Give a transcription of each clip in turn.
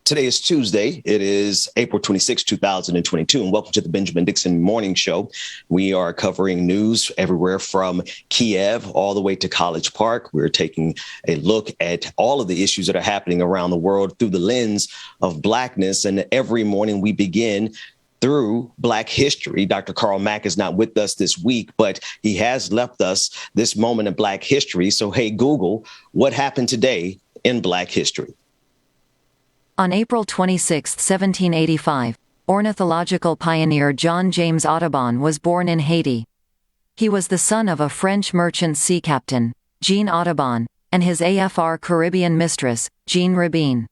Today is Tuesday. It is April 26, 2022, and welcome to the Benjamin Dixon Morning Show. We are covering news everywhere from Kiev all the way to College Park. We're taking a look at all of the issues that are happening around the world through the lens of Blackness. And every morning we begin through Black history. Dr. Carl Mack is not with us this week, but he has left us this moment in Black history. So, hey, Google, what happened today in Black history? On April 26, 1785, ornithological pioneer John James Audubon was born in Haiti. He was the son of a French merchant sea captain, Jean Audubon, and his AFR Caribbean mistress, Jean Rabine.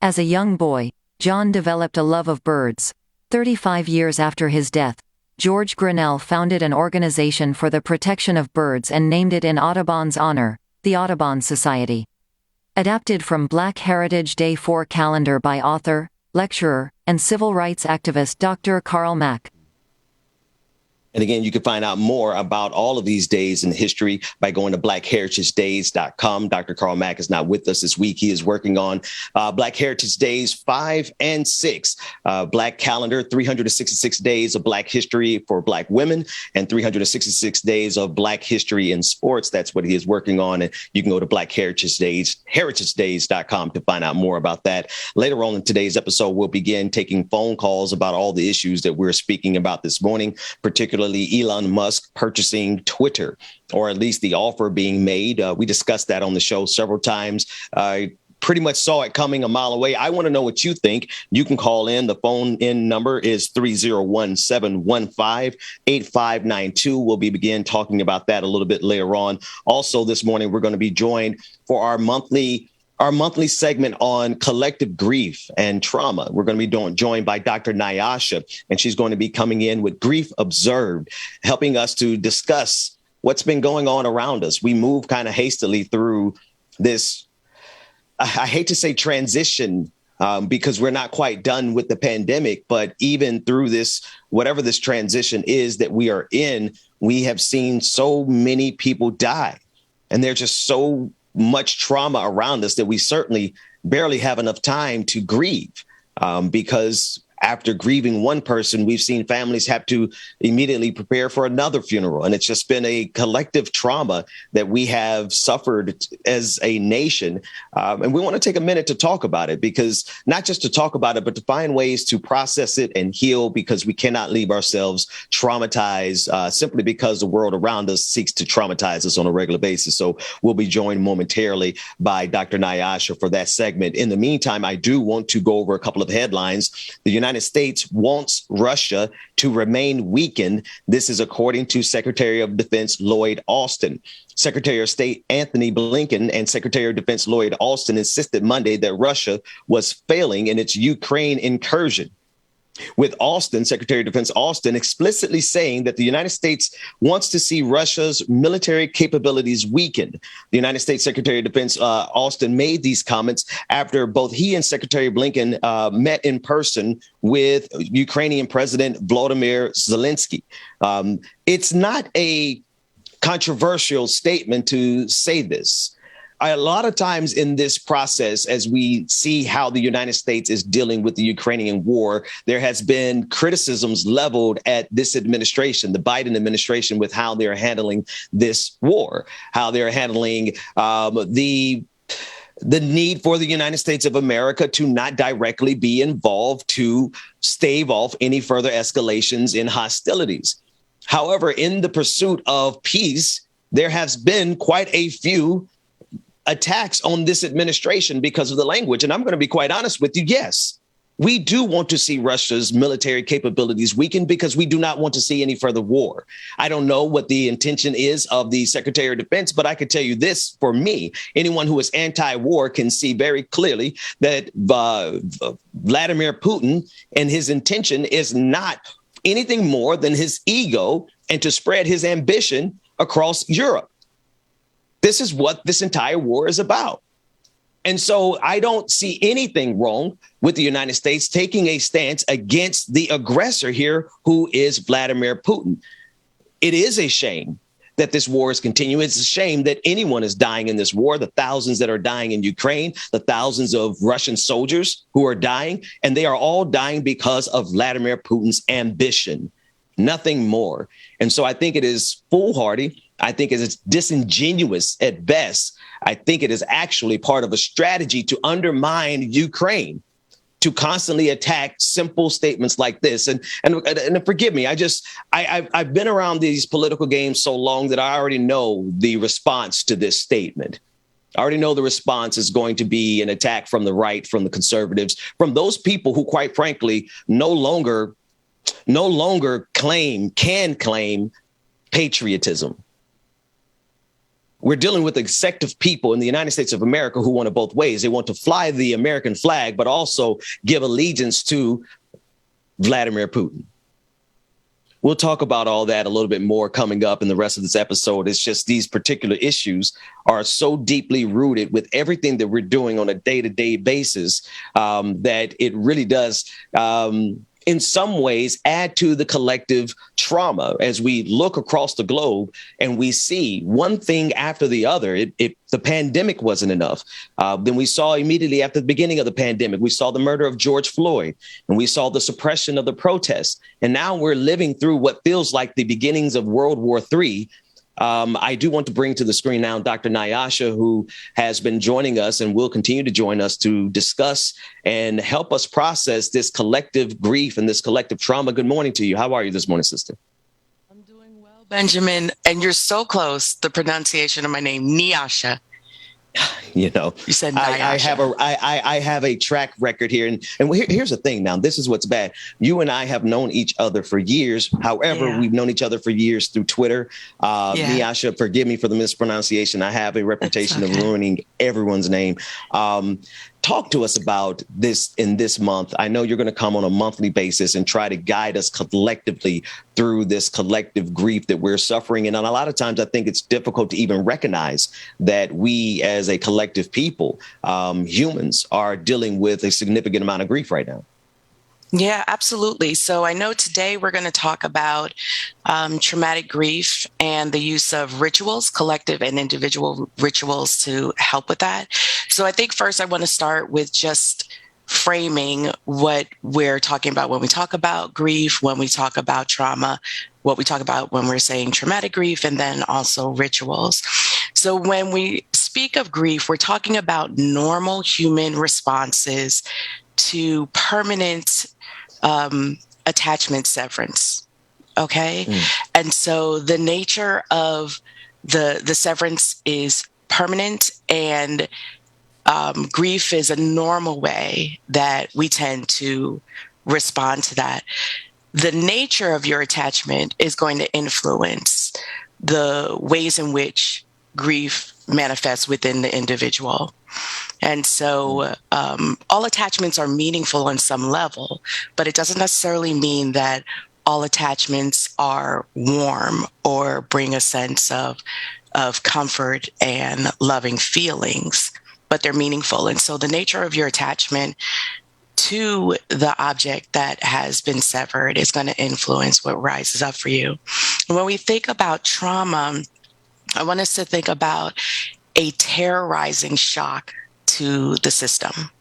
As a young boy, John developed a love of birds. 35 years after his death, George Grinnell founded an organization for the protection of birds and named it in Audubon's honor, the Audubon Society. Adapted from Black Heritage Day 4 calendar by author, lecturer, and civil rights activist Dr. Carl Mack. And again, you can find out more about all of these days in history by going to blackheritagedays.com. Dr. Carl Mack is not with us this week. He is working on Black Heritage Days 5 and 6, Black calendar, 366 days of Black history for Black women and 366 days of Black history in sports. That's what he is working on. And you can go to blackheritagedays.com to find out more about that. Later on in today's episode, we'll begin taking phone calls about all the issues that we're speaking about this morning, particularly Elon Musk purchasing Twitter, or at least the offer being made. We discussed that on the show several times. Pretty much saw it coming a mile away. I want to know what you think. You can call in. The phone in number is 301-715-8592. We'll begin talking about that a little bit later on. Also, this morning, we're going to be joined for our monthly segment on collective grief and trauma. We're going to be joined by Dr. Nayasha, and she's going to be coming in with Grief Observed, helping us to discuss what's been going on around us. We move kind of hastily through this, I hate to say transition, because we're not quite done with the pandemic, but even through this, whatever this transition is that we are in, we have seen so many people die, and they're just so much trauma around us that we certainly barely have enough time to grieve, because after grieving one person, we've seen families have to immediately prepare for another funeral. And it's just been a collective trauma that we have suffered as a nation. And we want to take a minute to talk about it, because not just to talk about it, but to find ways to process it and heal, because we cannot leave ourselves traumatized simply because the world around us seeks to traumatize us on a regular basis. So we'll be joined momentarily by Dr. Nayasha for that segment. In the meantime, I do want to go over a couple of headlines. The United States wants Russia to remain weakened. This is according to Secretary of Defense Lloyd Austin. Secretary of State Anthony Blinken and Secretary of Defense Lloyd Austin insisted Monday that Russia was failing in its Ukraine incursion, with Secretary of Defense Austin explicitly saying that the United States wants to see Russia's military capabilities weakened. The United States Secretary of Defense Austin made these comments after both he and Secretary Blinken met in person with Ukrainian President Volodymyr Zelensky. It's not a controversial statement to say this. A lot of times in this process, as we see how the United States is dealing with the Ukrainian war, there has been criticisms leveled at this administration, the Biden administration, with how they're handling this war, how they're handling the need for the United States of America to not directly be involved to stave off any further escalations in hostilities. However, in the pursuit of peace, there has been quite a few attacks on this administration because of the language. And I'm going to be quite honest with you. Yes, we do want to see Russia's military capabilities weakened because we do not want to see any further war. I don't know what the intention is of the Secretary of Defense, but I can tell you this, for me, anyone who is anti-war can see very clearly that Vladimir Putin and his intention is not anything more than his ego and to spread his ambition across Europe. This is what this entire war is about. And so I don't see anything wrong with the United States taking a stance against the aggressor here, who is Vladimir Putin. It is a shame that this war is continuing. It's a shame that anyone is dying in this war, the thousands that are dying in Ukraine, the thousands of Russian soldiers who are dying, and they are all dying because of Vladimir Putin's ambition, nothing more. And so I think it is foolhardy. I think it is disingenuous at best. I think it is actually part of a strategy to undermine Ukraine, to constantly attack simple statements like this. And forgive me, I've been around these political games so long that I already know the response to this statement. I already know the response is going to be an attack from the right, from the conservatives, from those people who, quite frankly, no longer can claim patriotism. We're dealing with a sect of people in the United States of America who want it both ways. They want to fly the American flag, but also give allegiance to Vladimir Putin. We'll talk about all that a little bit more coming up in the rest of this episode. It's just these particular issues are so deeply rooted with everything that we're doing on a day-to-day basis that it really does in some ways add to the collective trauma as we look across the globe and we see one thing after the other. The pandemic wasn't enough. Then we saw immediately after the beginning of the pandemic, we saw the murder of George Floyd, and we saw the suppression of the protests. And now we're living through what feels like the beginnings of World War III. I do want to bring to the screen now Dr. Nayasha, who has been joining us and will continue to join us to discuss and help us process this collective grief and this collective trauma. Good morning to you. How are you this morning, sister? I'm doing well, Benjamin. And you're so close. The pronunciation of my name, Nayasha. You know, you said I have a track record here. And here's the thing now. This is what's bad. You and I have known each other for years. However, we've known each other for years through Twitter. Nayasha, forgive me for the mispronunciation. I have a reputation of ruining everyone's name. Talk to us about this in this month. I know you're going to come on a monthly basis and try to guide us collectively through this collective grief that we're suffering. And a lot of times I think it's difficult to even recognize that we as a collective people, humans, are dealing with a significant amount of grief right now. Yeah, absolutely. So I know today we're going to talk about traumatic grief and the use of rituals, collective and individual rituals to help with that. So I think first I want to start with just framing what we're talking about when we talk about grief, when we talk about trauma, what we talk about when we're saying traumatic grief, and then also rituals. So when we speak of grief, we're talking about normal human responses to permanent attachment severance. Okay. And so the nature of the severance is permanent, and grief is a normal way that we tend to respond to that. The nature of your attachment is going to influence the ways in which grief manifests within the individual. And so all attachments are meaningful on some level, but it doesn't necessarily mean that all attachments are warm or bring a sense of comfort and loving feelings, but they're meaningful. And so the nature of your attachment to the object that has been severed is going to influence what rises up for you. And when we think about trauma, I want us to think about a terrorizing shock to the system,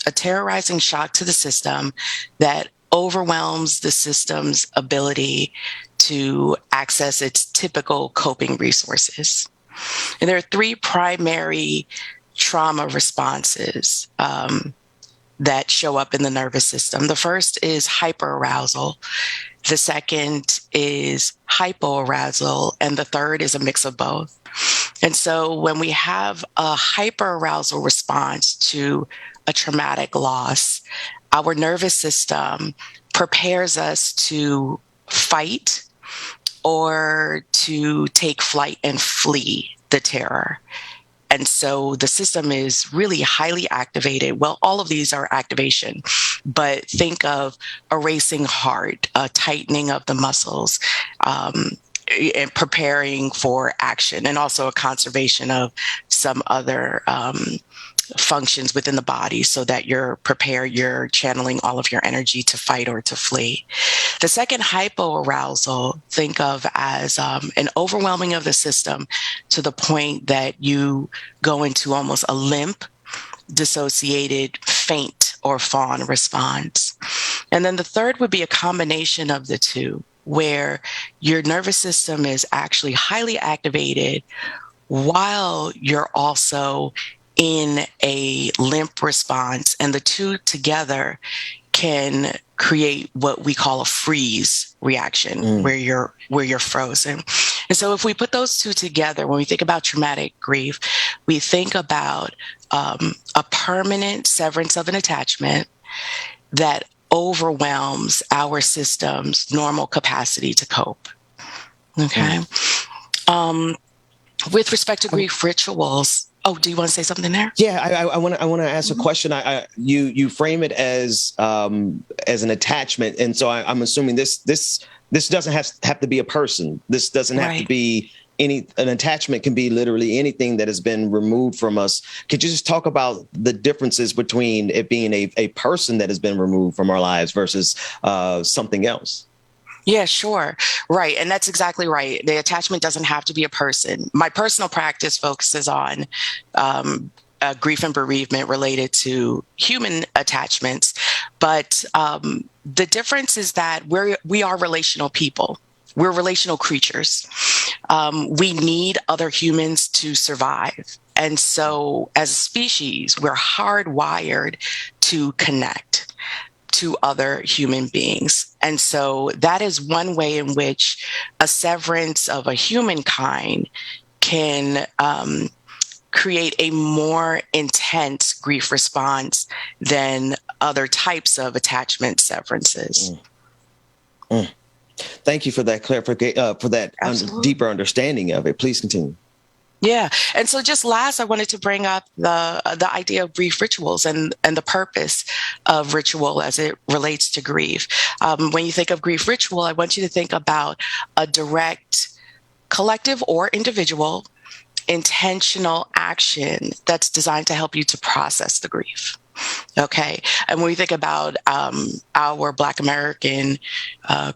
a terrorizing shock to the system that overwhelms the system's ability to access its typical coping resources. And there are three primary trauma responses that show up in the nervous system. The first is hyperarousal. The second is hypoarousal. And the third is a mix of both. And so when we have a hyperarousal response to a traumatic loss, our nervous system prepares us to fight or to take flight and flee the terror. And so the system is really highly activated. Well, all of these are activation, but think of a racing heart, a tightening of the muscles, and preparing for action, and also a conservation of some other functions within the body so that you're prepared, you're channeling all of your energy to fight or to flee. The second, hypoarousal, think of as an overwhelming of the system to the point that you go into almost a limp, dissociated, faint, or fawn response. And then the third would be a combination of the two, where your nervous system is actually highly activated while you're also in a limp response, and the two together can create what we call a freeze reaction, where you're frozen. And so if we put those two together, when we think about traumatic grief, we think about a permanent severance of an attachment that overwhelms our system's normal capacity to cope. Okay. With respect to grief rituals, do you want to say something there? Yeah, I want to ask a question. You frame it as an attachment, and so I'm assuming this doesn't have to be a person. This doesn't have to be an attachment. Can be literally anything that has been removed from us. Could you just talk about the differences between it being a person that has been removed from our lives versus something else? Yeah, sure. Right. And that's exactly right. The attachment doesn't have to be a person. My personal practice focuses on grief and bereavement related to human attachments. But the difference is that we are relational people. We're relational creatures. We need other humans to survive. And so as a species, we're hardwired to connect to other human beings. And so that is one way in which a severance of a humankind can create a more intense grief response than other types of attachment severances. Thank you for that clarification, for that deeper understanding of it. Please continue. Yeah. And so just last, I wanted to bring up the idea of grief rituals and the purpose of ritual as it relates to grief. When you think of grief ritual, I want you to think about a direct collective or individual intentional action that's designed to help you to process the grief. Okay. And when we think about our Black American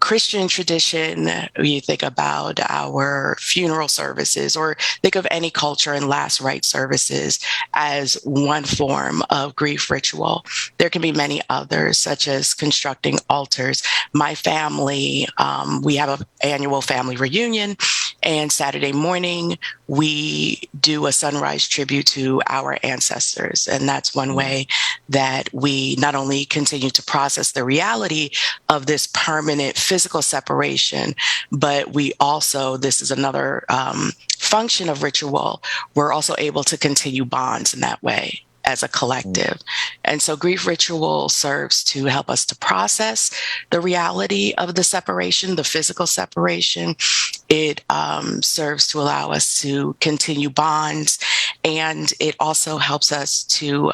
Christian tradition, we think about our funeral services, or think of any culture and last rite services as one form of grief ritual. There can be many others, such as constructing altars. My family, we have an annual family reunion, and Saturday morning, we do a sunrise tribute to our ancestors. And that's one way that we not only continue to process the reality of this permanent physical separation, but we also, this is another function of ritual, we're also able to continue bonds in that way as a collective. And so grief ritual serves to help us to process the reality of the separation, the physical separation. It serves to allow us to continue bonds, and it also helps us to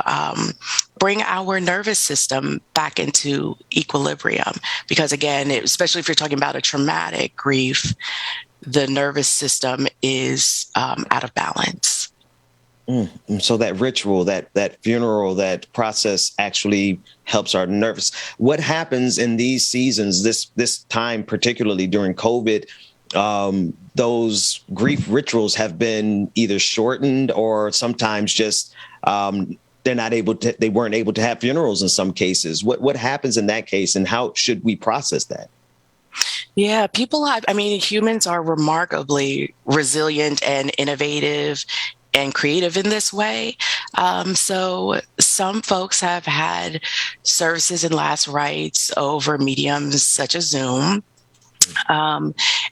bring our nervous system back into equilibrium. Because again, especially if you're talking about a traumatic grief, the nervous system is out of balance. So that ritual, that funeral, that process actually helps our nerves. What happens in these seasons, this time, particularly during COVID, those grief rituals have been either shortened or sometimes just they weren't able to have funerals in some cases. What happens in that case, and how should we process that? Yeah, humans are remarkably resilient and innovative and creative in this way. So some folks have had services and last rites over mediums such as Zoom.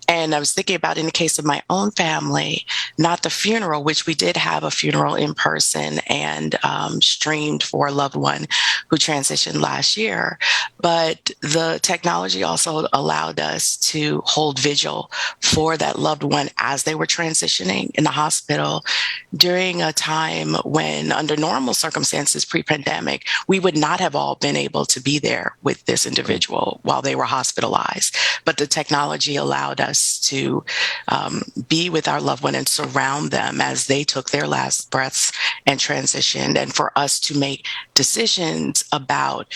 And I was thinking about, in the case of my own family, not the funeral, which we did have a funeral in person and streamed for a loved one who transitioned last year. But the technology also allowed us to hold vigil for that loved one as they were transitioning in the hospital during a time when, under normal circumstances pre-pandemic, we would not have all been able to be there with this individual while they were hospitalized. But the technology allowed us to be with our loved one and surround them as they took their last breaths and transitioned, and for us to make decisions about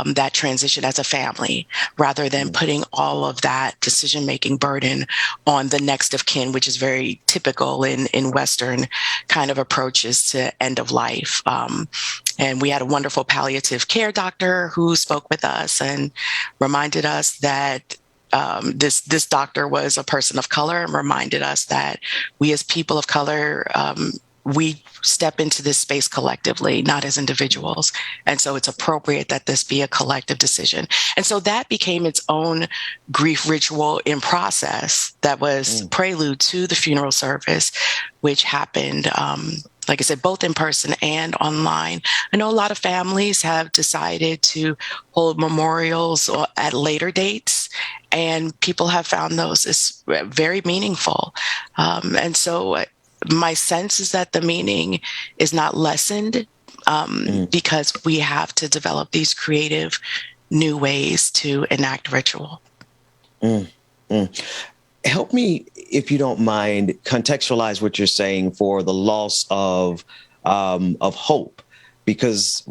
that transition as a family, rather than putting all of that decision-making burden on the next of kin, which is very typical in Western kind of approaches to end of life. And we had a wonderful palliative care doctor who spoke with us and reminded us that this doctor was a person of color, and reminded us that we as people of color, we step into this space collectively, not as individuals. And so it's appropriate that this be a collective decision. And so that became its own grief ritual in process that was prelude to the funeral service, which happened, like I said, both in person and online. I know a lot of families have decided to hold memorials at later dates, and people have found those as very meaningful. And so my sense is that the meaning is not lessened, because we have to develop these creative new ways to enact ritual. Help me, if you don't mind, contextualize what you're saying for the loss of hope, because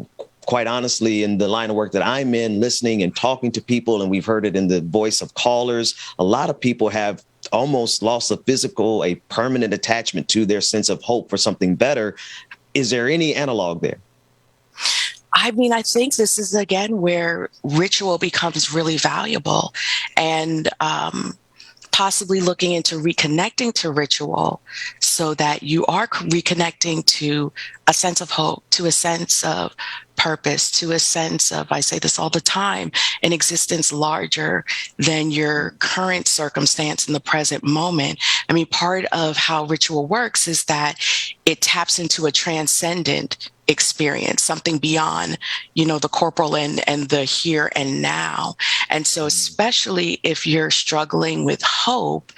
quite honestly, in the line of work that I'm in, listening and talking to people, and we've heard it in the voice of callers, a lot of people have almost lost a permanent attachment to their sense of hope for something better. Is there any analog there? I mean, I think this is, again, where ritual becomes really valuable, and possibly looking into reconnecting to ritual so that you are reconnecting to a sense of hope, to a sense of purpose, to a sense of, I say this all the time, an existence larger than your current circumstance in the present moment. I mean, part of how ritual works is that it taps into a transcendent experience, something beyond, the corporal and the here and now. And so especially if you're struggling with hope,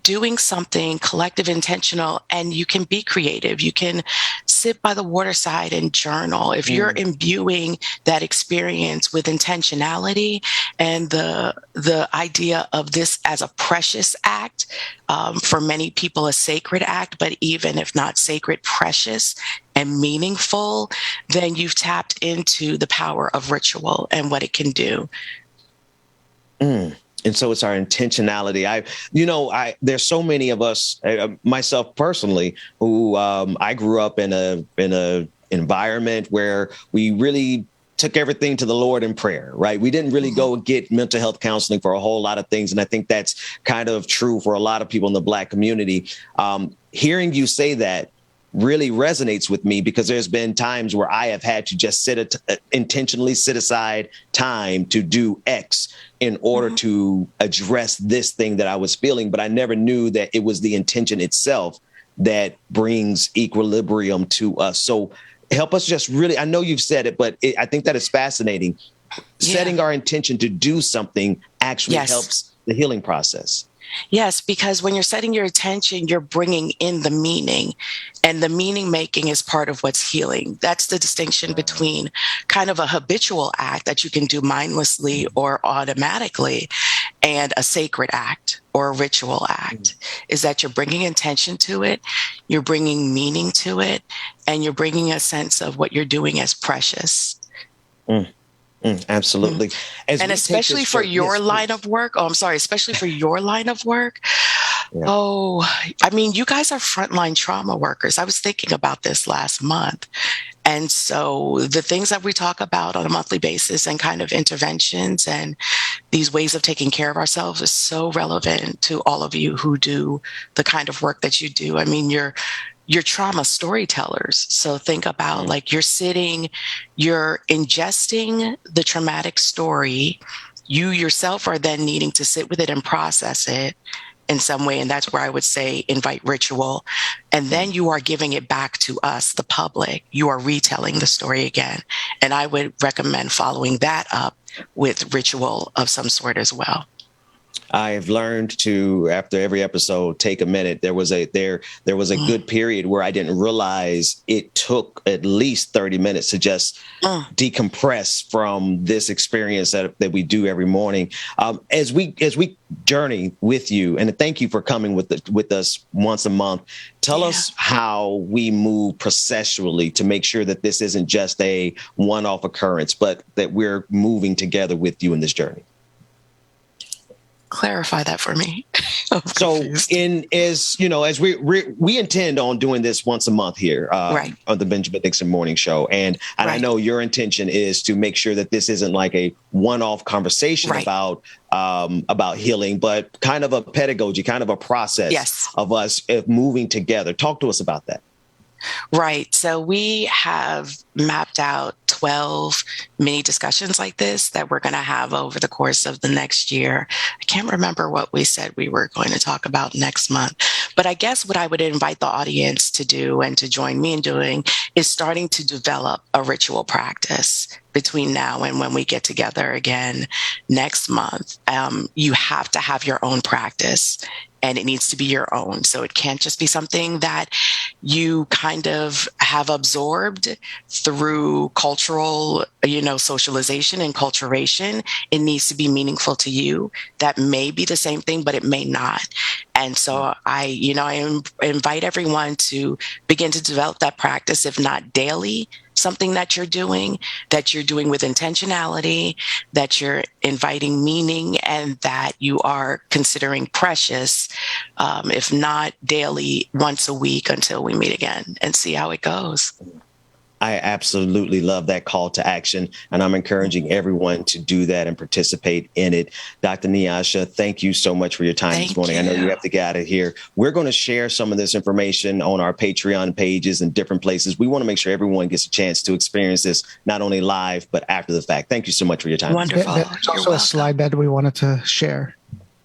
doing something collective, intentional, and you can be creative. You can sit by the waterside and journal. If you're imbuing that experience with intentionality and the idea of this as a precious act, for many people a sacred act, but even if not sacred, precious and meaningful, then you've tapped into the power of ritual and what it can do. And so it's our intentionality. There's so many of us, myself personally, who I grew up in a environment where we really took everything to the Lord in prayer, right? We didn't really go get mental health counseling for a whole lot of things. And I think that's kind of true for a lot of people in the Black community. Hearing you say that really resonates with me, because there's been times where I have had to just intentionally sit aside time to do X in order to address this thing that I was feeling. But I never knew that it was the intention itself that brings equilibrium to us. So help us just really, I know you've said it, but I think that is fascinating. Yeah. Setting our intention to do something actually helps the healing process. Yes, because when you're setting your attention, you're bringing in the meaning, and the meaning making is part of what's healing. That's the distinction between kind of a habitual act that you can do mindlessly or automatically and a sacred act or a ritual act, is that you're bringing intention to it, you're bringing meaning to it, and you're bringing a sense of what you're doing as precious. Absolutely. And especially for your line of work. Especially for your line of work. Yeah. I mean, you guys are frontline trauma workers. I was thinking about this last month. And so the things that we talk about on a monthly basis and kind of interventions and these ways of taking care of ourselves is so relevant to all of you who do the kind of work that you do. I mean, you're trauma storytellers. So think about like you're ingesting the traumatic story. You yourself are then needing to sit with it and process it in some way. And that's where I would say invite ritual. And then you are giving it back to us, the public. You are retelling the story again. And I would recommend following that up with ritual of some sort as well. I have learned to, after every episode, take a minute. There was a good period where I didn't realize it took at least 30 minutes to just decompress from this experience that we do every morning. As we journey with you, and thank you for coming with us once a month. Tell us how we move processually to make sure that this isn't just a one-off occurrence, but that we're moving together with you in this journey. Clarify that for me. So as we intend on doing this once a month here on the Benjamin Dixon Morning Show. And I know your intention is to make sure that this isn't like a one-off conversation about healing, but kind of a pedagogy, kind of a process of us moving together. Talk to us about that. Right. So we have mapped out 12 mini discussions like this that we're going to have over the course of the next year. I can't remember what we said we were going to talk about next month, but I guess what I would invite the audience to do and to join me in doing is starting to develop a ritual practice between now and when we get together again next month. You have to have your own practice, and it needs to be your own. So it can't just be something that you kind of have absorbed through cultural, socialization and culturation. It needs to be meaningful to you. That may be the same thing, but it may not. And so I invite everyone to begin to develop that practice, if not daily, something that you're doing with intentionality, that you're inviting meaning, and that you are considering precious, if not daily, once a week until we meet again, and see how it goes. I absolutely love that call to action, and I'm encouraging everyone to do that and participate in it. Dr. Nayasha, thank you so much for your time this morning. I know you have to get out of here. We're going to share some of this information on our Patreon pages and different places. We want to make sure everyone gets a chance to experience this, not only live, but after the fact. Thank you so much for your time. Wonderful. There's also a slide that we wanted to share.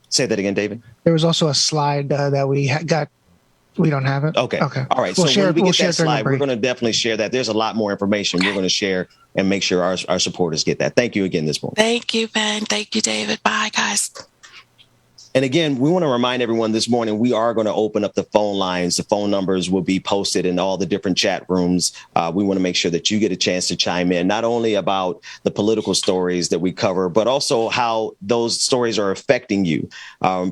Say that again, David. There was also a slide that we got. We don't have it. Okay. All right. When we get that slide, we're going to definitely share that. There's a lot more information we're going to share and make sure our supporters get that. Thank you again this morning. Thank you, Ben. Thank you, David. Bye, guys. And again, we want to remind everyone this morning, we are going to open up the phone lines. The phone numbers will be posted in all the different chat rooms. We want to make sure that you get a chance to chime in, not only about the political stories that we cover, but also how those stories are affecting you.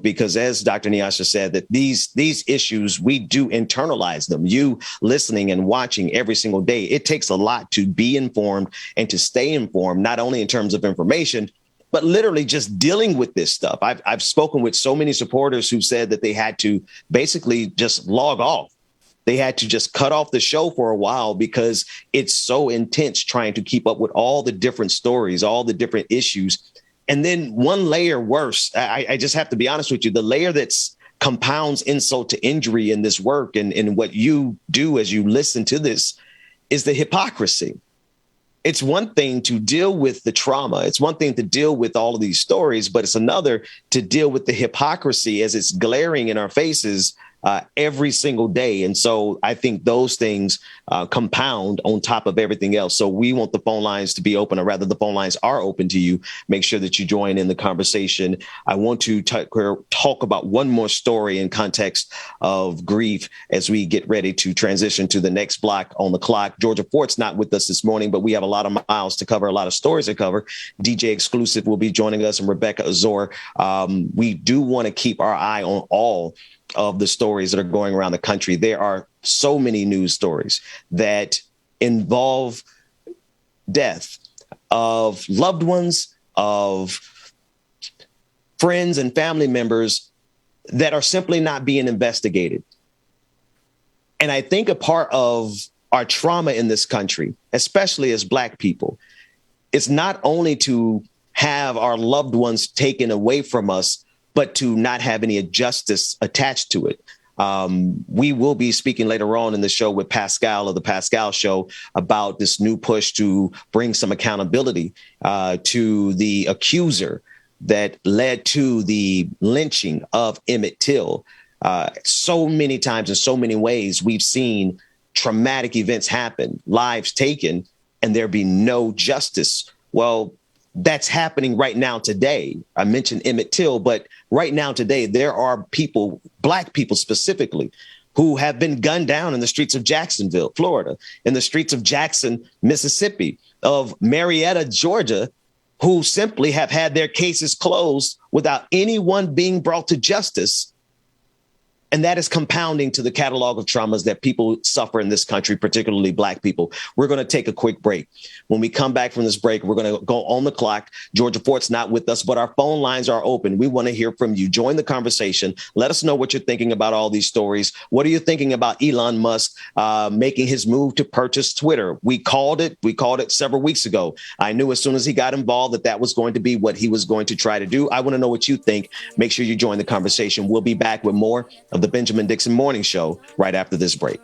Because as Dr. Nayasha said, that these issues, we do internalize them. You listening and watching every single day, it takes a lot to be informed and to stay informed, not only in terms of information, but literally just dealing with this stuff. I've spoken with so many supporters who said that they had to basically just log off. They had to just cut off the show for a while because it's so intense trying to keep up with all the different stories, all the different issues. And then one layer worse, I just have to be honest with you, the layer that's compounds insult to injury in this work and what you do as you listen to this is the hypocrisy. It's one thing to deal with the trauma. It's one thing to deal with all of these stories, but it's another to deal with the hypocrisy as it's glaring in our faces every single day. And so I think those things compound on top of everything else. So we want the phone lines to be open, or rather the phone lines are open to you. Make sure that you join in the conversation. I want to talk about one more story in context of grief as we get ready to transition to the next block on the clock. Georgia Fort's not with us this morning, but we have a lot of miles to cover, a lot of stories to cover. DJ Exclusive will be joining us, and Rebecca Azor. We do want to keep our eye on all of the stories that are going around the country. There are so many news stories that involve death of loved ones, of friends and family members that are simply not being investigated. And I think a part of our trauma in this country, especially as Black people, is not only to have our loved ones taken away from us, but to not have any justice attached to it. We will be speaking later on in the show with Pascal of the Pascal Show about this new push to bring some accountability to the accuser that led to the lynching of Emmett Till. So many times in so many ways, we've seen traumatic events happen, lives taken, and there be no justice. Well, that's happening right now today. I mentioned Emmett Till, but right now today, there are people, Black people specifically, who have been gunned down in the streets of Jacksonville, Florida, in the streets of Jackson, Mississippi, of Marietta, Georgia, who simply have had their cases closed without anyone being brought to justice. And that is compounding to the catalog of traumas that people suffer in this country, particularly Black people. We're going to take a quick break. When we come back from this break, we're going to go on the clock. Georgia Fort's not with us, but our phone lines are open. We want to hear from you. Join the conversation. Let us know what you're thinking about all these stories. What are you thinking about Elon Musk making his move to purchase Twitter? We called it several weeks ago. I knew as soon as he got involved that was going to be what he was going to try to do. I want to know what you think. Make sure you join the conversation. We'll be back with more of the Benjamin Dixon Morning Show right after this break.